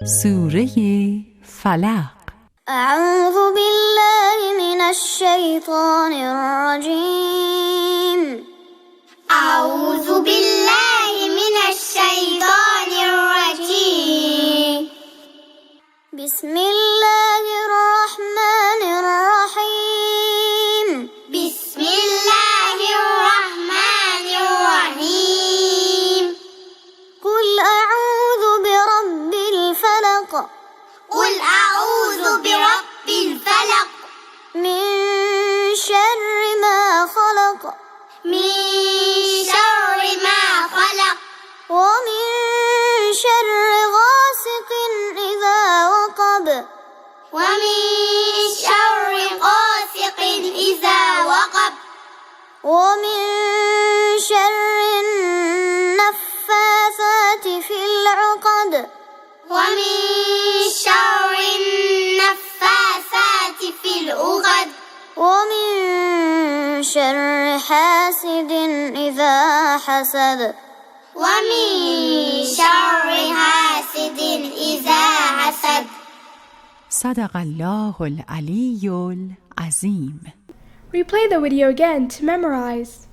سوره فلق. أعوذ بالله من الشيطان الرجيم. أعوذ بالله من الشيطان الرجيم. بسم الله الرحمن الرحيم. بسم الله الرحمن الرحيم. قل أعوذ برب الفلق. قل أعوذ برب الفلق. من شر ما خلق. من شر ما خلق. ومن شر غاسق إذا وقب. ومن شر غاسق إذا وقب. ومن شر النفاثات في العقد. ومن شر النفاثات في العقد. ومن شر حاسد إذا حسد. ومن شر حاسد إذا حسد. صدق الله العلی العظیم. Replay the video again to memorize.